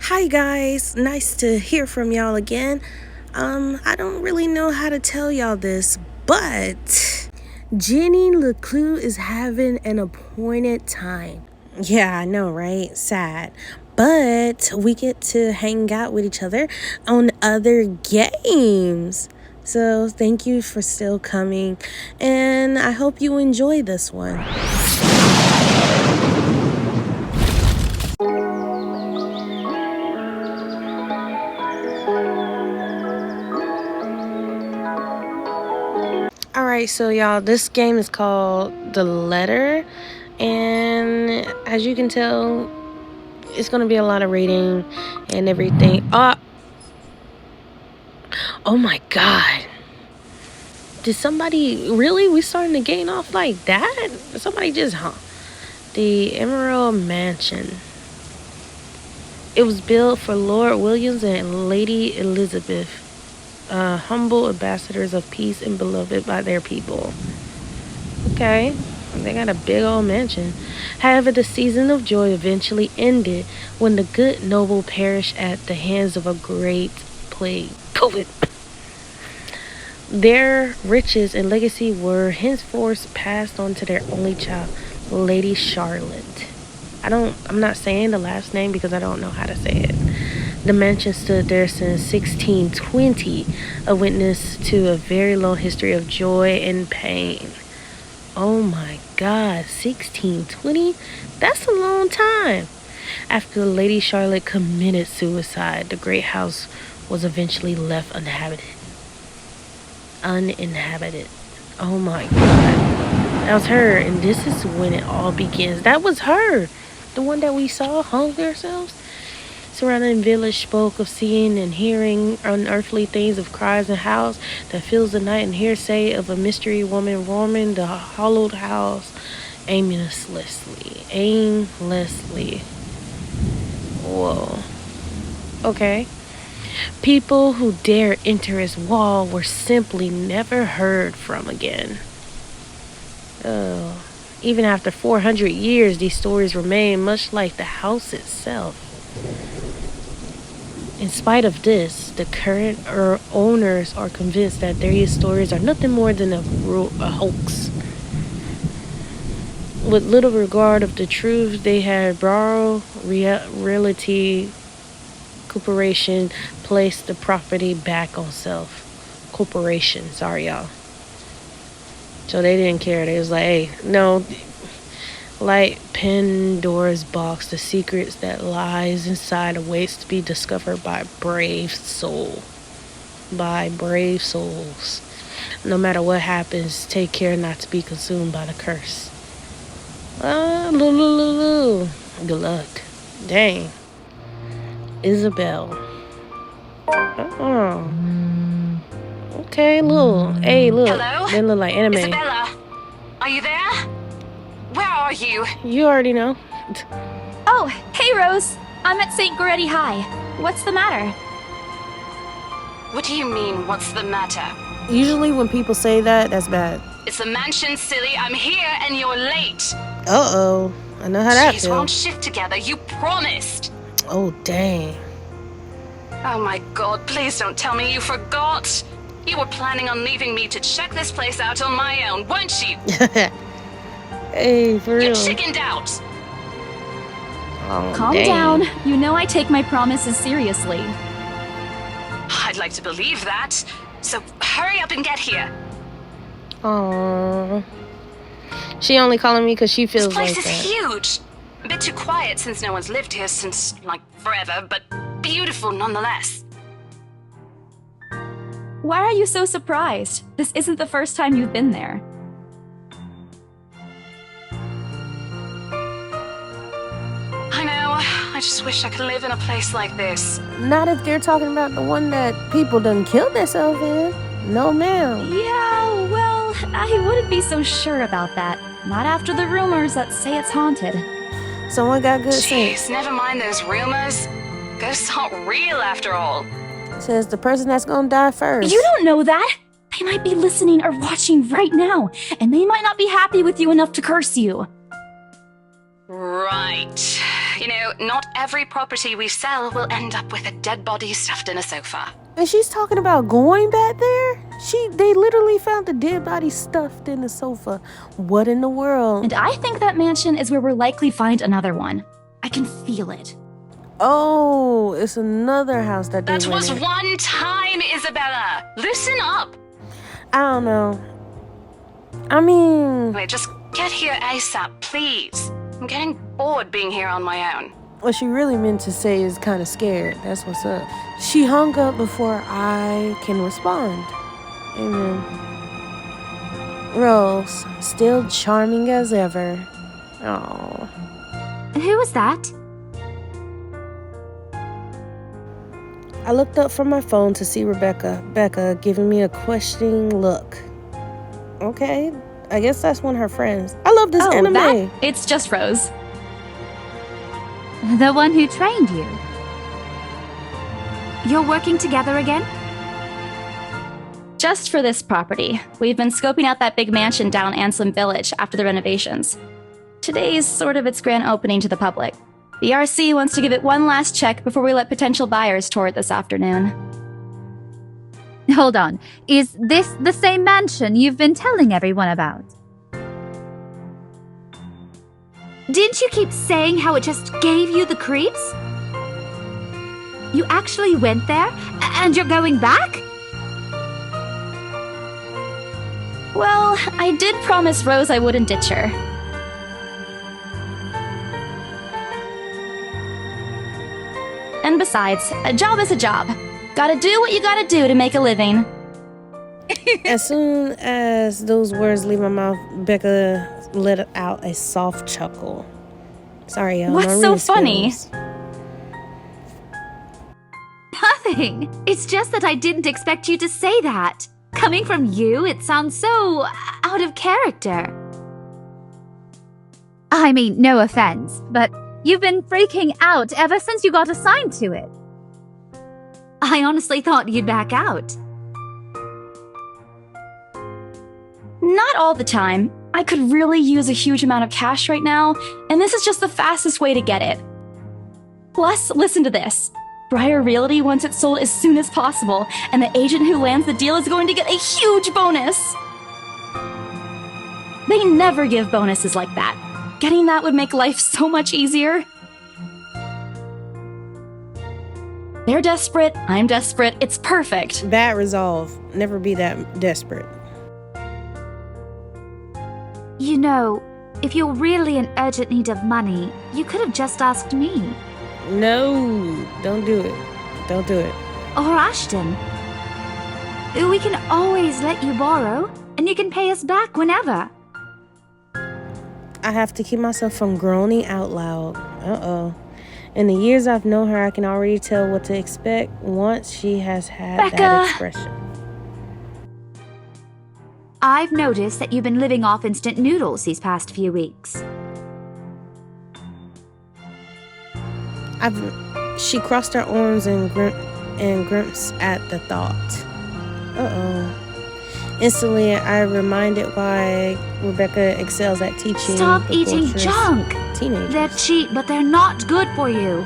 Hi guys, nice to hear from y'all again. I don't really know how to tell y'all this, but Jenny LeClue is having an appointed time. Yeah, I know, right? Sad. But we get to hang out with each other on other games. So thank you for still coming, and I hope you enjoy this one. Alright, so y'all, this game is called The Letter, and as you can tell, it's gonna be a lot of reading and everything. Oh my god. Did somebody really? We starting to gain off like that? Somebody just, The Emerald Mansion. It was built for Lord Williams and Lady Elizabeth, humble ambassadors of peace and beloved by their people. Okay, they got a big old mansion. However, the season of joy eventually ended when the good noble perished at the hands of a great plague, COVID. Their riches and legacy were henceforth passed on to their only child, Lady Charlotte. I'm not saying the last name because I don't know how to say it. The mansion stood there since 1620, a witness to a very long history of joy and pain. Oh my God, 1620? That's a long time. After Lady Charlotte committed suicide, the great house was eventually left uninhabited. Oh my God. That was her, and this is when it all begins. That was her. The one that we saw hung themselves. Surrounding village spoke of seeing and hearing unearthly things, of cries and howls that fills the night, and hearsay of a mystery woman roaming the hollowed house aimlessly. Whoa. Okay. People who dare enter his wall were simply never heard from again. Even after 400 years, these stories remain much like the house itself. In spite of this, the current owners are convinced that these stories are nothing more than a hoax. With little regard of the truth, they had borrowed Realty Corporation placed the property back on self. Corporation, sorry y'all. So they didn't care. They was like, hey, no, like Pandora's box, the secrets that lies inside awaits to be discovered by brave souls. No matter what happens, take care not to be consumed by the curse. Good luck. Dang. Isabel. Okay, hey, look. Hello? They look like anime. Isabella, are you there? Where are you? You already know. Oh, hey Rose. I'm at St. Goretti High. What's the matter? What do you mean, what's the matter? Usually when people say that, that's bad. It's the mansion, silly. I'm here and you're late. Uh-oh. I know how that Jeez, feels. we're on shift together. You promised. Oh, dang. Oh my God, please don't tell me you forgot. You were planning on leaving me to check this place out on my own, weren't you? Hey, for real. You chickened out. Oh, Calm dang. down. You know I take my promises seriously. I'd like to believe that. So hurry up and get here. Aww. She only calling me because she feels This place like is that. huge. A bit too quiet since no one's lived here since, like, forever, but beautiful nonetheless. Why are you so surprised? This isn't the first time you've been there. I know. I just wish I could live in a place like this. Not if they're talking about the one that people done killed themselves in. No, ma'am. Yeah, well, I wouldn't be so sure about that. Not after the rumors that say it's haunted. Someone got good sense. Jeez, never mind those rumors. Ghosts aren't real after all. Says the person that's gonna die first. You don't know that! They might be listening or watching right now, and they might not be happy with you enough to curse you. Right. You know, not every property we sell will end up with a dead body stuffed in a sofa. And she's talking about going back there? They literally found the dead body stuffed in the sofa. What in the world? And I think that mansion is where we'll likely find another one. I can feel it. Oh, it's another house that they That was rented. one time, Isabella. Listen up. I don't know. I mean, Wait, just get here ASAP, please. I'm getting bored being here on my own. what she really meant to say is kind of scared. That's what's up. She hung up before I can respond. Amen. Rose, still charming as ever. Oh. Who was that? I looked up from my phone to see Rebecca. Becca giving me a questioning look. Okay, I guess that's one of her friends. I love this anime. It's just Rose. The one who trained you. You're working together again? Just for this property. We've been scoping out that big mansion down Anselm Village after the renovations. Today's sort of its grand opening to the public. The RC wants to give it one last check before we let potential buyers tour it this afternoon. Hold on. Is this the same mansion you've been telling everyone about? Didn't you keep saying how it just gave you the creeps? You actually went there? And you're going back? Well, I did promise Rose I wouldn't ditch her. And besides, a job is a job. Gotta do what you gotta do to make a living. As soon as those words leave my mouth, Becca let out a soft chuckle. Sorry, y'all. What's my so reading funny? skills. Nothing. It's just that I didn't expect you to say that. Coming from you, it sounds so out of character. I mean, no offense, but you've been freaking out ever since you got assigned to it. I honestly thought you'd back out. Not all the time. I could really use a huge amount of cash right now, and this is just the fastest way to get it. Plus, listen to this. Briar Realty wants it sold as soon as possible, and the agent who lands the deal is going to get a huge bonus. They never give bonuses like that. Getting that would make life so much easier. They're desperate, I'm desperate, it's perfect. Bad resolve. Never be that desperate. You know, if you're really in urgent need of money, you could have just asked me. No, don't do it. Don't do it. Or Ashton. We can always let you borrow, and you can pay us back whenever. I have to keep myself from groaning out loud. Uh-oh. In the years I've known her, I can already tell what to expect once she has had Becca! that expression. I've noticed that you've been living off instant noodles these past few weeks. She crossed her arms and grimaced at the thought. Uh-oh. Instantly, I reminded why Rebecca excels at teaching. Stop the eating torturous junk! Teenagers. They're cheap, but they're not good for you.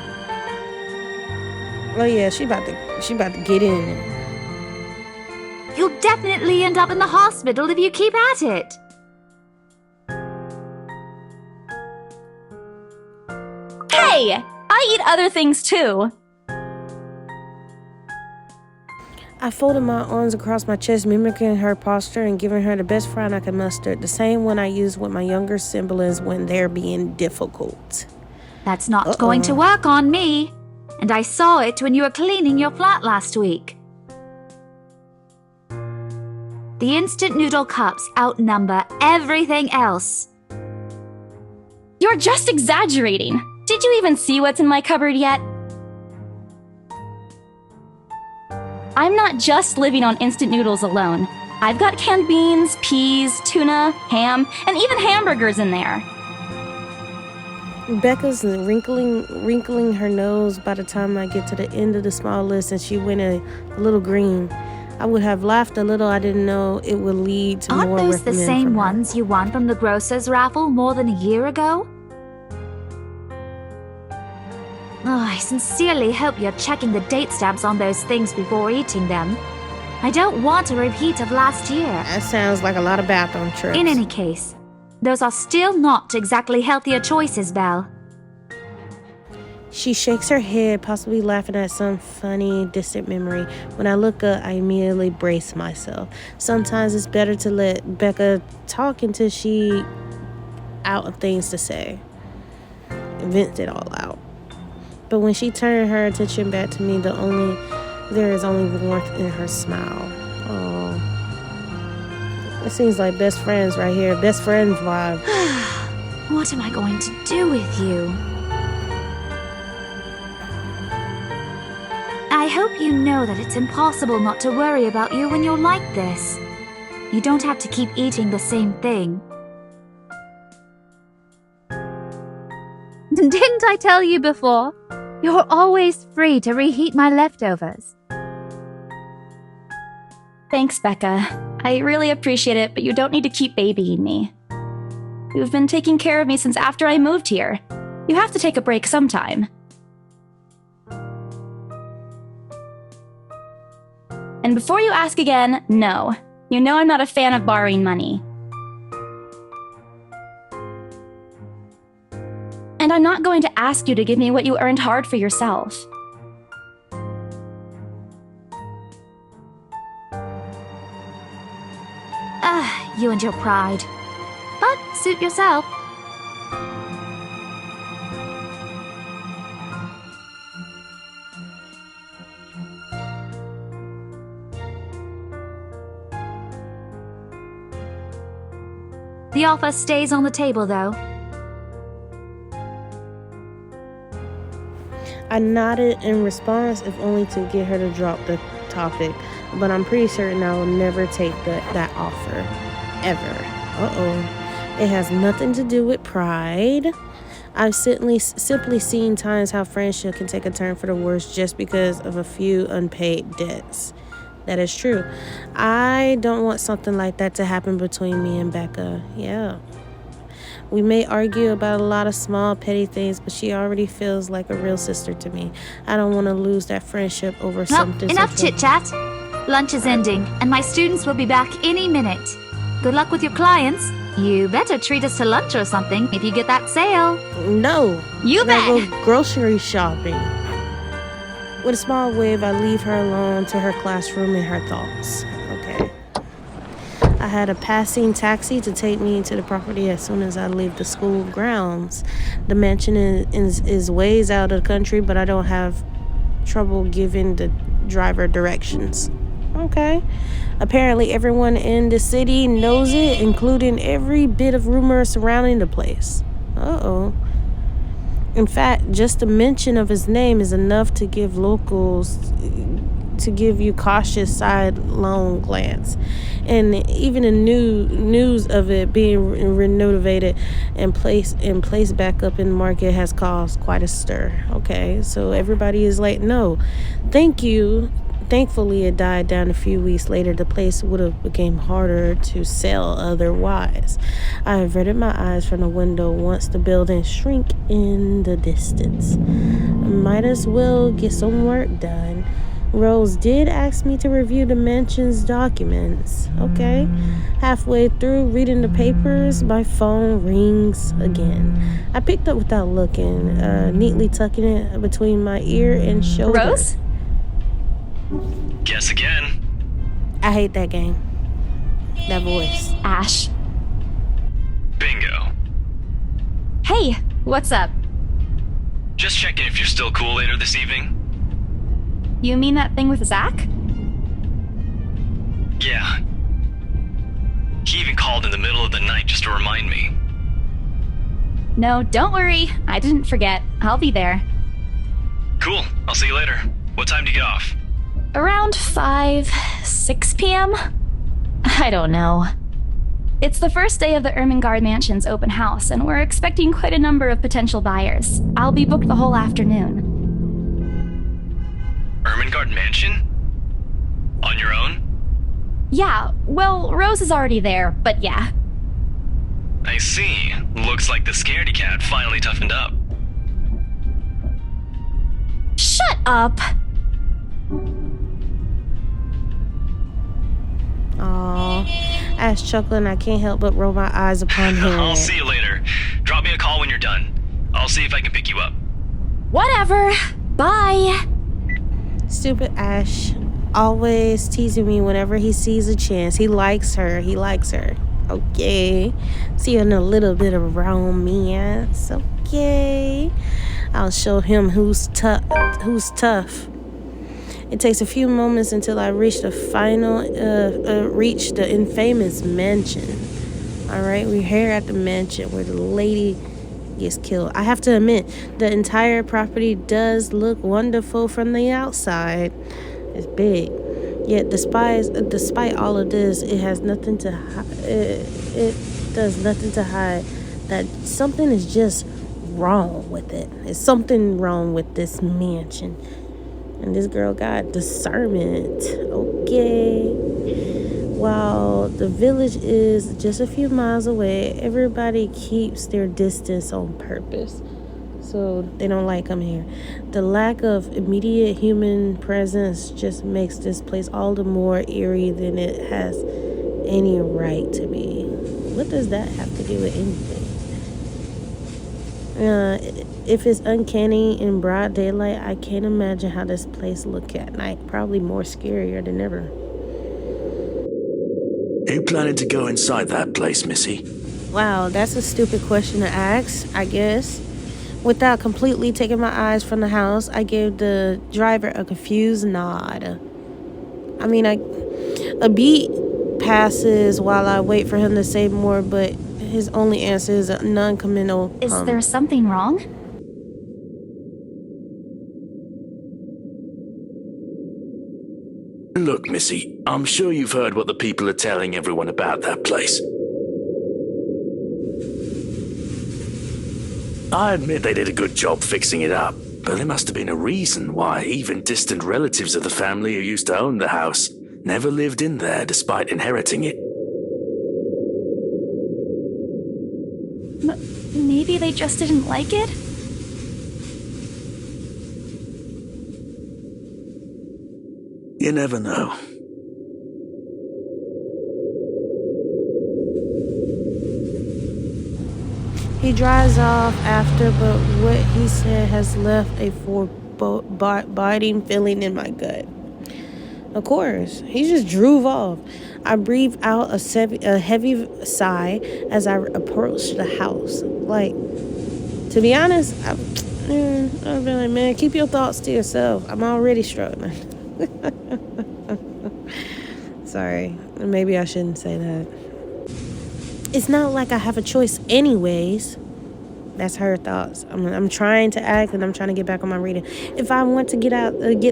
Oh yeah, she about to get in it. You'll definitely end up in the hospital if you keep at it. Hey! I eat other things too. I folded my arms across my chest, mimicking her posture and giving her the best frown I could muster. The same one I use with my younger siblings when they're being difficult. That's not going to work on me. And I saw it when you were cleaning your flat last week. The instant noodle cups outnumber everything else. You're just exaggerating. Did you even see what's in my cupboard yet? I'm not just living on instant noodles alone. I've got canned beans, peas, tuna, ham, and even hamburgers in there. Becca's wrinkling her nose by the time I get to the end of the small list, and she went a little green. I would have laughed a little. I didn't know it would lead to Aren't more those the reprimand same from her. ones you won from the grocer's raffle more than a year ago? I sincerely hope you're checking the date stamps on those things before eating them. I don't want a repeat of last year. That sounds like a lot of bathroom trips. In any case, those are still not exactly healthier choices, Belle. She shakes her head, possibly laughing at some funny, distant memory. When I look up, I immediately brace myself. Sometimes it's better to let Becca talk until she out of things to say. Vent it all out. But when she turned her attention back to me, there is only warmth in her smile. Oh, it seems like best friends right here. Best friends vibe. What am I going to do with you? I hope you know that it's impossible not to worry about you when you're like this. You don't have to keep eating the same thing. Didn't I tell you before? You're always free to reheat my leftovers. Thanks, Becca. I really appreciate it, but you don't need to keep babying me. You've been taking care of me since after I moved here. You have to take a break sometime. And before you ask again, no. You know I'm not a fan of borrowing money. And I'm not going to ask you to give me what you earned hard for yourself. You and your pride. But suit yourself. The offer stays on the table, though. I nodded in response, if only to get her to drop the topic. But I'm pretty certain I will never take that offer. Ever. It has nothing to do with pride. I've simply seen times how friendship can take a turn for the worse just because of a few unpaid debts. That is true. I don't want something like that to happen between me and Becca. Yeah. We may argue about a lot of small, petty things, but she already feels like a real sister to me. I don't want to lose that friendship over something. Enough chit-chat. Lunch is ending, and my students will be back any minute. Good luck with your clients. You better treat us to lunch or something if you get that sale. No. You bet. I go grocery shopping. With a small wave, I leave her alone to her classroom and her thoughts. Okay. I had a passing taxi to take me to the property as soon as I leave the school grounds. The mansion is ways out of the country, but I don't have trouble giving the driver directions. Okay. Apparently everyone in the city knows it, including every bit of rumor surrounding the place. In fact, just the mention of his name is enough to give you cautious sidelong glance. And even the news of it being renovated and placed back up in the market has caused quite a stir. Okay, so everybody is like, no, thank you. Thankfully, it died down a few weeks later. The place would have become harder to sell otherwise. I averted my eyes from the window once the building shrink in the distance. Might as well get some work done. Rose did ask me to review the mansion's documents. Okay. Halfway through reading the papers, my phone rings again. I picked up without looking, neatly tucking it between my ear and shoulder. Rose? Guess again. I hate that game. That voice. Ash. Bingo. Hey, what's up? Just checking if you're still cool later this evening. You mean that thing with Zach? Yeah. He even called in the middle of the night just to remind me. No, don't worry. I didn't forget. I'll be there. Cool. I'll see you later. What time do you get off? Around 6 p.m.? I don't know. It's the first day of the Ermengarde Mansion's open house, and we're expecting quite a number of potential buyers. I'll be booked the whole afternoon. Ermengarde Mansion? On your own? Yeah, well, Rose is already there, but yeah. I see. Looks like the scaredy cat finally toughened up. Shut up! Aw, Ash chuckling. I can't help but roll my eyes upon him. I'll see you later. Drop me a call when you're done. I'll see if I can pick you up. Whatever. Bye. Stupid Ash. Always teasing me whenever he sees a chance. He likes her. He likes her. Okay. Seeing a little bit of romance. Okay. I'll show him who's tough. It takes a few moments until I reach the infamous mansion. All right, we're here at the mansion where the lady gets killed. I have to admit, the entire property does look wonderful from the outside. It's big. Yet, despite all of this, it has nothing to it does nothing to hide that something is just wrong with it. There's something wrong with this mansion. And this girl got discernment. Okay. While the village is just a few miles away, everybody keeps their distance on purpose. So they don't like come here. The lack of immediate human presence just makes this place all the more eerie than it has any right to be. What does that have to do with anything? If it's uncanny in broad daylight, I can't imagine how this place look at night. Probably more scarier than ever. Are you planning to go inside that place, Missy? Wow, that's a stupid question to ask, I guess. Without completely taking my eyes from the house, I gave the driver a confused nod. I mean, a beat passes while I wait for him to say more, but his only answer is a non-committal Is there something wrong? Look, Missy, I'm sure you've heard what the people are telling everyone about that place. I admit they did a good job fixing it up, but there must have been a reason why even distant relatives of the family who used to own the house never lived in there despite inheriting it. Maybe they just didn't like it? You never know. He drives off after, but what he said has left a foreboding feeling in my gut. Of course, he just drove off. I breathe out a heavy sigh as I approach the house. Like, to be honest, I've been like, man, keep your thoughts to yourself. I'm already struggling. Sorry, maybe I shouldn't say that. It's not like I have a choice anyways. That's her thoughts. I'm trying to act and I'm trying to get back on my reading. If I want to get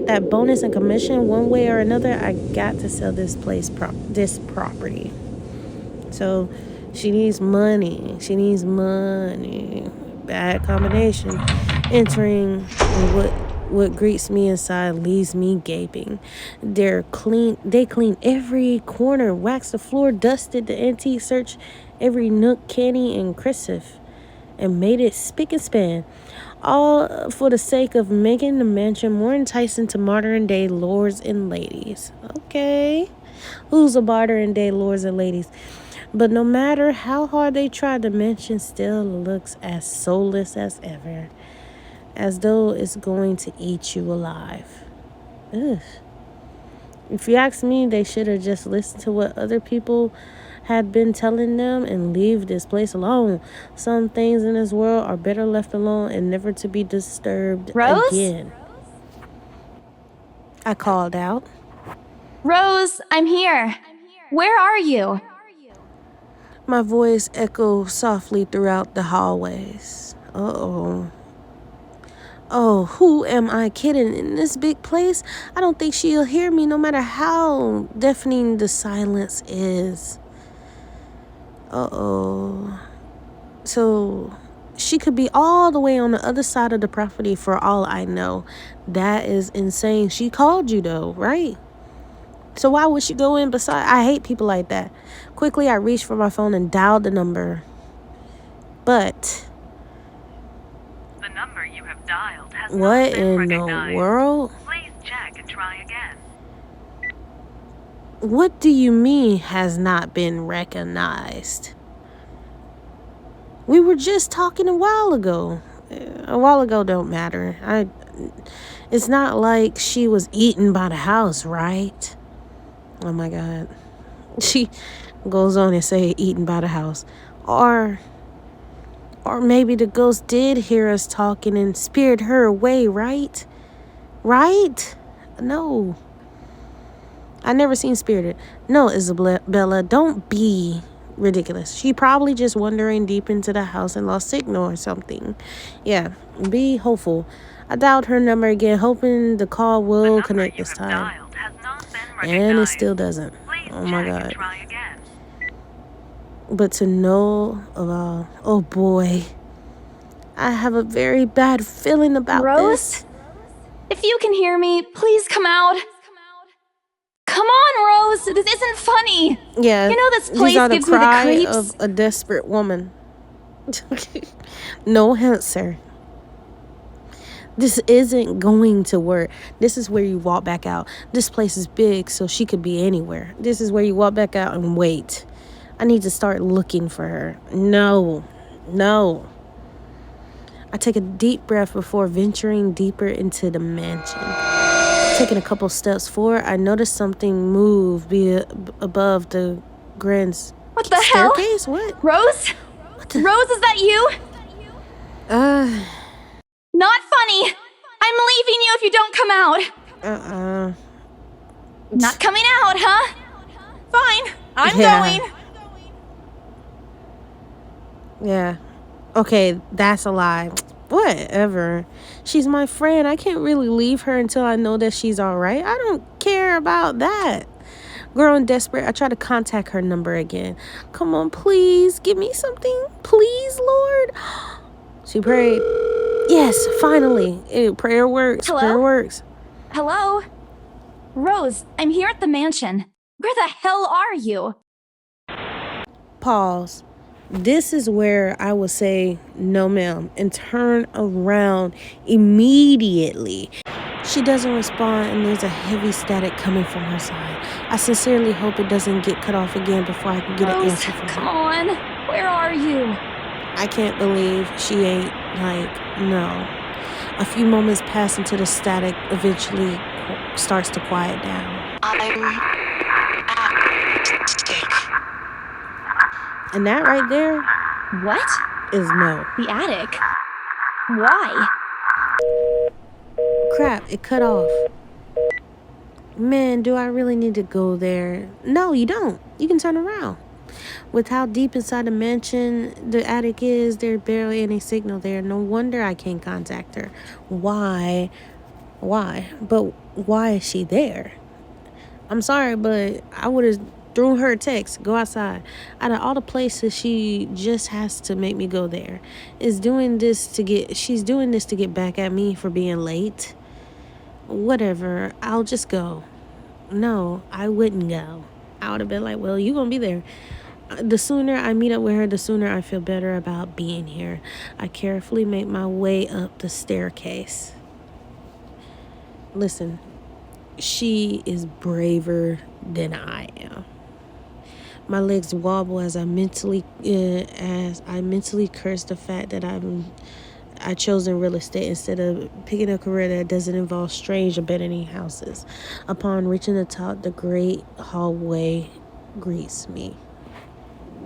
that bonus and commission one way or another, I got to sell this property. So she needs money. Bad combination. Entering what greets me inside leaves me gaping. They clean every corner, waxed the floor, dusted the antique, searched every nook, cranny, and crescent, and made it spick and span, all for the sake of making the mansion more enticing to modern day lords and ladies. Okay, who's a modern day lords and ladies? But no matter how hard they try, the mansion still looks as soulless as ever, as though it's going to eat you alive. Ugh. If you ask me, they should have just listened to what other people had been telling them and leave this place alone. Some things in this world are better left alone and never to be disturbed again. I called out. Rose, I'm here. Where are you? My voice echoed softly throughout the hallways. Uh-oh. Oh, who am I kidding? In this big place, I don't think she'll hear me no matter how deafening the silence is. Uh-oh. So she could be all the way on the other side of the property for all I know. That is insane. She called you though, right? So why would she go in beside? I hate people like that. Quickly, I reached for my phone and dialed the number. But the number you have dialed has What in the world? Please check and try again. What do you mean has not been recognized? We were just talking a while ago. A while ago don't matter. It's not like she was eaten by the house, right? Oh my God. She goes on and say eaten by the house. Or maybe the ghost did hear us talking and speared her away, right? Right? No. I never seen Spirited. No, Isabella, don't be ridiculous. She probably just wandering deep into the house and lost signal or something. Yeah, be hopeful. I dialed her number again, hoping the call will connect this time. And it still doesn't. Oh my God. But to know about, oh boy, I have a very bad feeling about Rose? this. If you can hear me, please come out. Come on, Rose. This isn't funny. Yeah, You know this place these are the gives me the cry creeps. of a desperate woman. No answer. This isn't going to work. This is where you walk back out. This place is big, so she could be anywhere. This is where you walk back out and wait. I need to start looking for her. No. I take a deep breath before venturing deeper into the mansion. Taking a couple steps forward, I noticed something move above the grand What the hell? staircase. What? Rose? Rose, is that you? Not funny. I'm leaving you if you don't come out. Not coming out, huh? Fine. I'm Yeah. going. Yeah. Okay, that's a lie. Whatever. She's my friend. I can't really leave her until I know that she's all right. I don't care about that. Growing desperate, I try to contact her number again. Come on, please. Give me something. Please, Lord. She prayed. Yes, finally. Prayer works. Hello? Prayer works. Hello? Rose, I'm here at the mansion. Where the hell are you? Pause. This is where I will say no ma'am and turn around immediately. She doesn't respond and there's a heavy static coming from her side. I sincerely hope it doesn't get cut off again before I can get an Rose, answer from come her. on. Where are you? I can't believe she ain't no. A few moments pass until the static eventually starts to quiet down. And that right there What? is no. The attic. Why? Crap, it cut off. Man, do I really need to go there? No, you don't. You can turn around. With how deep inside the mansion the attic is, there's barely any signal there. No wonder I can't contact her. Why? But why is she there? I'm sorry, but I would have threw her a text. Go outside. Out of all the places, she just has to make me go there. She's doing this to get back at me for being late. Whatever. I'll just go. No, I wouldn't go. I would have been like, well, you gonna be there. The sooner I meet up with her, the sooner I feel better about being here. I carefully make my way up the staircase. Listen, she is braver than I am. My legs wobble as I mentally curse the fact that I chosen real estate instead of picking a career that doesn't involve strange abandoning houses. Upon reaching the top, the great hallway greets me.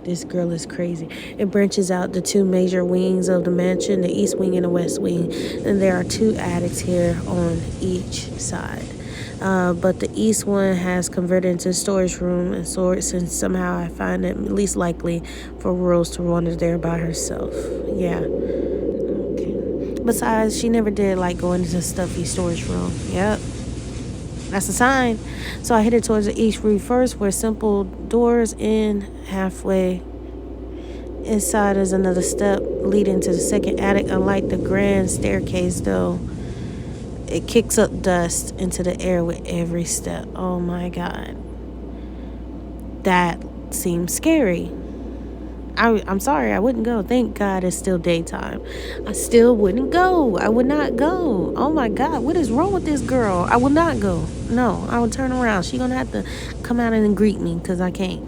This girl is crazy. It branches out the two major wings of the mansion, the east wing and the west wing. And there are two attics here on each side. But the east one has converted into a storage room and sorts, and somehow I find it least likely for Rose to wander there by herself. Yeah. Okay. Besides, she never did like going into the stuffy storage room. Yep. That's a sign. So I headed towards the east room first, where simple doors in halfway. Inside is another step leading to the second attic. Unlike the grand staircase, though, it kicks up dust into the air with every step. Oh my God. That seems scary. I'm sorry, I wouldn't go. Thank God it's still daytime. I still wouldn't go. I would not go. Oh my God, what is wrong with this girl? I will not go. No, I would turn around. She gonna have to come out and greet me because I can't.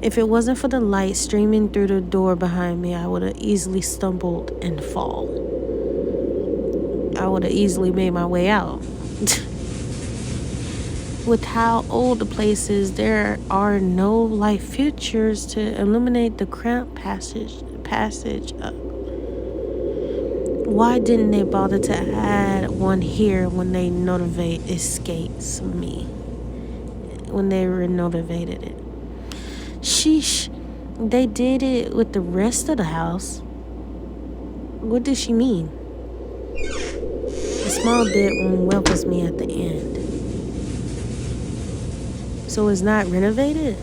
If it wasn't for the light streaming through the door behind me, I would have easily stumbled and fall. I would have easily made my way out. With how old the place is, there are no light fixtures to illuminate the cramped passage up. Why didn't they bother to add one here when they notivate escapes me? When they renovated it. Sheesh, they did it with the rest of the house. What does she mean? A small bedroom welcomes me at the end. So it's not renovated?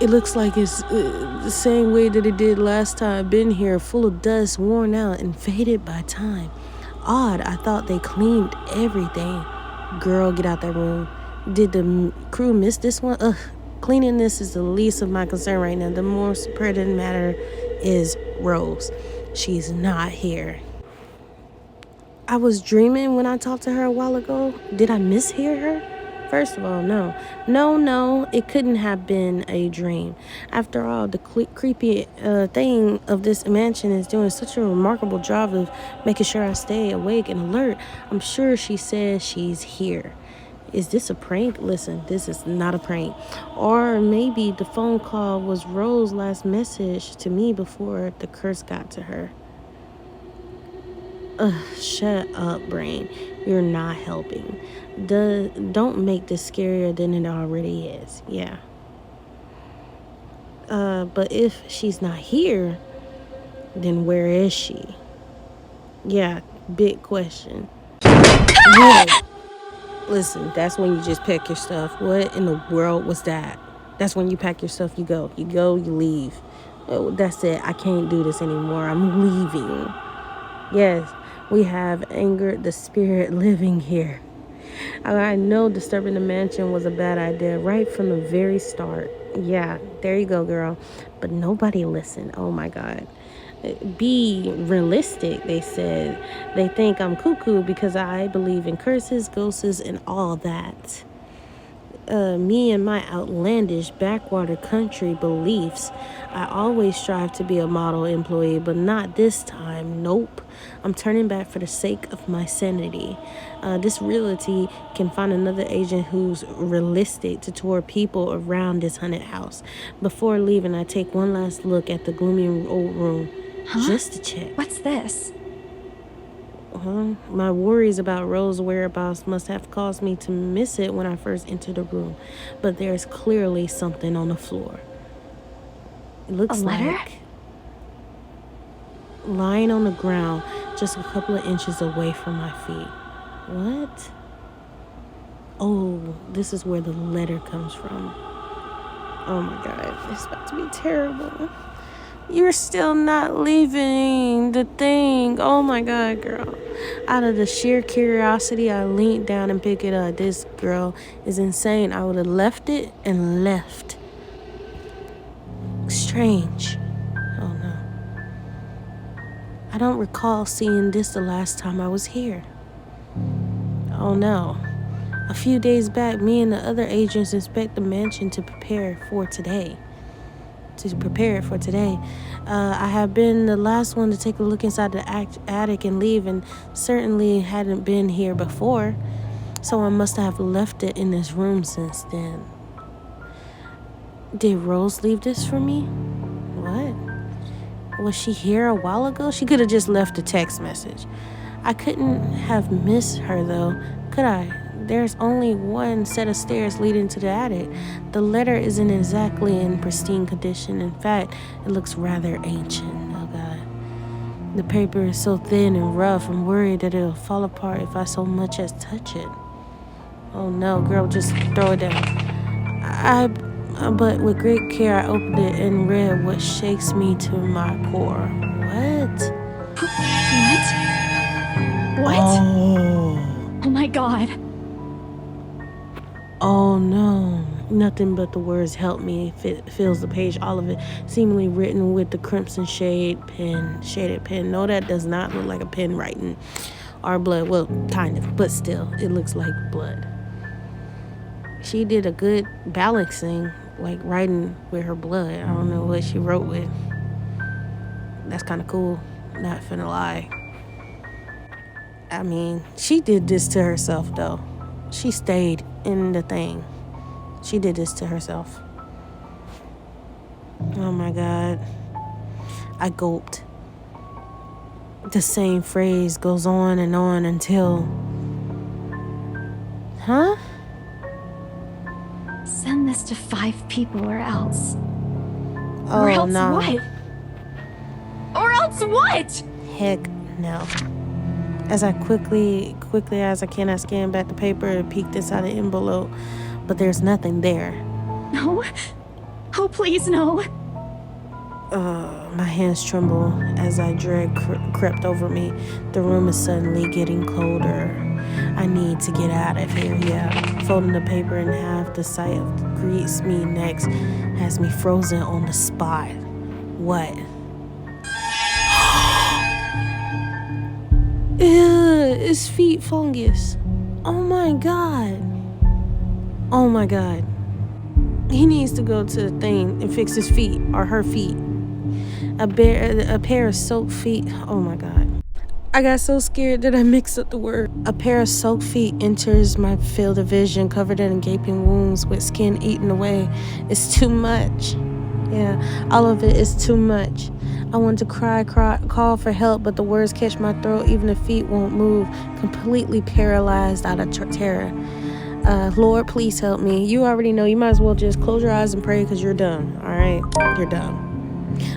It looks like it's the same way that it did last time I've been here, full of dust, worn out, and faded by time. Odd, I thought they cleaned everything. Girl, get out that room. Did the crew miss this one? Ugh, cleaning this is the least of my concern right now. The most pertinent matter is Rose. She's not here. I was dreaming when I talked to her a while ago. Did I mishear her? First of all, no. No, it couldn't have been a dream. After all, the creepy thing of this mansion is doing such a remarkable job of making sure I stay awake and alert. I'm sure she says she's here. Is this a prank? Listen, this is not a prank. Or maybe the phone call was Rose's last message to me before the curse got to her. Ugh, shut up, brain. You're not helping. Don't make this scarier than it already is. Yeah. But if she's not here, then where is she? Yeah, big question. Whoa. Listen, that's when you just pack your stuff. What in the world was that? That's when you pack your stuff, you go. You go, you leave. Oh, that's it. I can't do this anymore. I'm leaving. Yes, we have angered the spirit living here. I know disturbing the mansion was a bad idea right from the very start. Yeah, there you go, girl. But nobody listened. Oh my God. Be realistic, they said. They think I'm cuckoo because I believe in curses, ghosts, and all that. Me and my outlandish backwater country beliefs. I always strive to be a model employee, but not this time. Nope. I'm turning back for the sake of my sanity. This realty can find another agent who's realistic to tour people around this haunted house. Before leaving, I take one last look at the gloomy old room. Huh? Just to check. What's this? My worries about Rose's whereabouts must have caused me to miss it when I first entered the room. But there's clearly something on the floor. It looks A letter? like lying on the ground just a couple of inches away from my feet. What? Oh, this is where the letter comes from. Oh my God, it's about to be terrible. You're still not leaving the thing. Oh my God, girl. Out of the sheer curiosity, I leaned down and picked it up. This girl is insane. I would have left it and left. Strange. Oh no. I don't recall seeing this the last time I was here. Oh no. A few days back, me and the other agents inspect the mansion to prepare it for today. I have been the last one to take a look inside the attic and leave, and certainly hadn't been here before. Someone must have left it in this room since then. Did Rose leave this for me? What? Was she here a while ago? She could have just left a text message. I couldn't have missed her though, could I? There's only one set of stairs leading to the attic. The letter isn't exactly in pristine condition. In fact, it looks rather ancient. Oh God. The paper is so thin and rough, I'm worried that it'll fall apart if I so much as touch it. Oh no, girl, just throw it down. But with great care, I opened it and read what shakes me to my core. What? What? Oh my God. Oh no. Nothing but the words "help me" fills the page, all of it seemingly written with the crimson shaded pen. No, that does not look like a pen writing or blood. Well, kind of, but still, it looks like blood. She did a good balancing, like writing with her blood. I don't know what she wrote with. That's kind of cool, not finna lie. I mean, she did this to herself, though. She stayed in the thing. She did this to herself. Oh my God. I gulped. The same phrase goes on and on until... Huh? Send this to 5 people or else. Oh, or else no. what? Or else what? Heck no. As I quickly as I can, I scanned back the paper and peeked inside the envelope, but there's nothing there. No. Oh, please, no. My hands tremble as I dread crept over me. The room is suddenly getting colder. I need to get out of here, yeah. Folding the paper in half, the sight of greets me next has me frozen on the spot. What? Ew, it's feet fungus. Oh my God. Oh my God. He needs to go to the thing and fix his feet or her feet. A pair of soaked feet. Oh my God. I got so scared that I mixed up the word. A pair of soaked feet enters my field of vision, covered in gaping wounds with skin eaten away. It's too much. Yeah, all of it is too much. I want to cry, call for help, but the words catch my throat. Even the feet won't move, completely paralyzed out of terror. Lord, please help me. You already know. You might as well just close your eyes and pray because you're done. All right? You're done.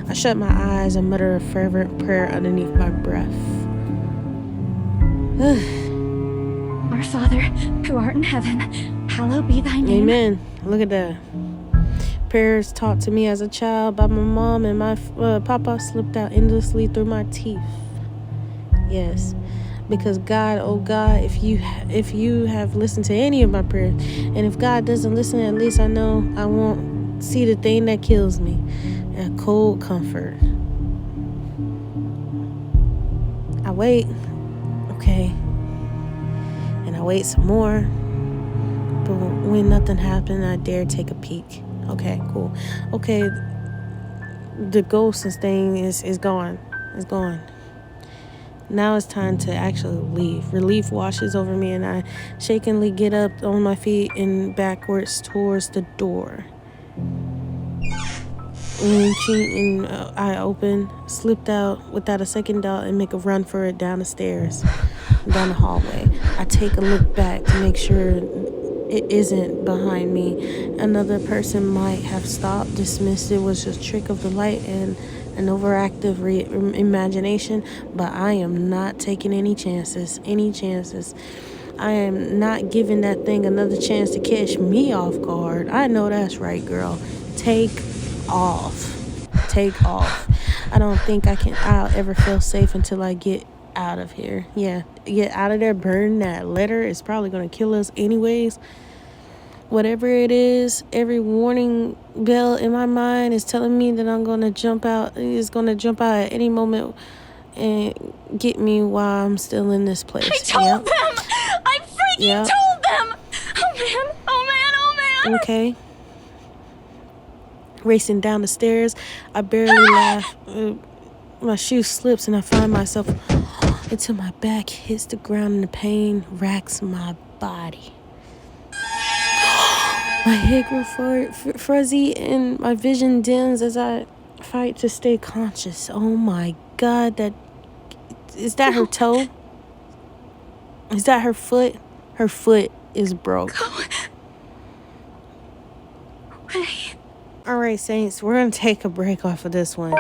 I shut my eyes and mutter a fervent prayer underneath my breath. Our Father, who art in heaven, hallowed be thy name. Amen. Look at that. Prayers taught to me as a child by my mom and my papa slipped out endlessly through my teeth. Yes, because God, oh God, if you have listened to any of my prayers, and if God doesn't listen, at least I know I won't see the thing that kills me. A cold comfort. I wait. Okay. And I wait some more. But when nothing happened, I dare take a peek. Okay, cool. Okay, the ghost thing is gone. It's gone. Now it's time to actually leave. Relief washes over me and I shakenly get up on my feet and backwards towards the door. And I open, slipped out without a second thought and make a run for it down the stairs, down the hallway. I take a look back to make sure it isn't behind me. Another person might have stopped, dismissed it was just a trick of the light and an overactive imagination, but I am not taking any chances. I am not giving that thing another chance to catch me off guard. I know that's right, girl. Take off. I don't think I'll ever feel safe until I get out of here. Yeah, get out of there. Burn that letter. It's probably gonna kill us anyways. Whatever it is, every warning bell in my mind is telling me that I'm gonna jump out. It's gonna jump out at any moment and get me while I'm still in this place. I told them. I freaking told them. Oh man. Okay. Racing down the stairs, I barely laugh. My shoe slips and I find myself until my back hits the ground and the pain racks my body. My head grew fuzzy and my vision dims as I fight to stay conscious. Oh my God, is that her toe? Is that her foot? Her foot is broke. Wait. All right, Saints, we're going to take a break off of this one.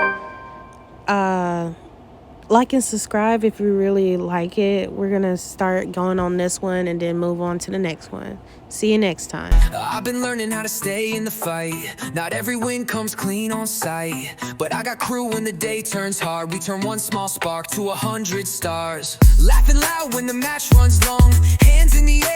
Like and subscribe if you really like it. We're going to start going on this one and then move on to the next one. See you next time. I've been learning how to stay in the fight. Not every win comes clean on sight, but I got crew when the day turns hard. We turn one small spark to 100 stars. Laughing loud when the match runs long. Hands in the air.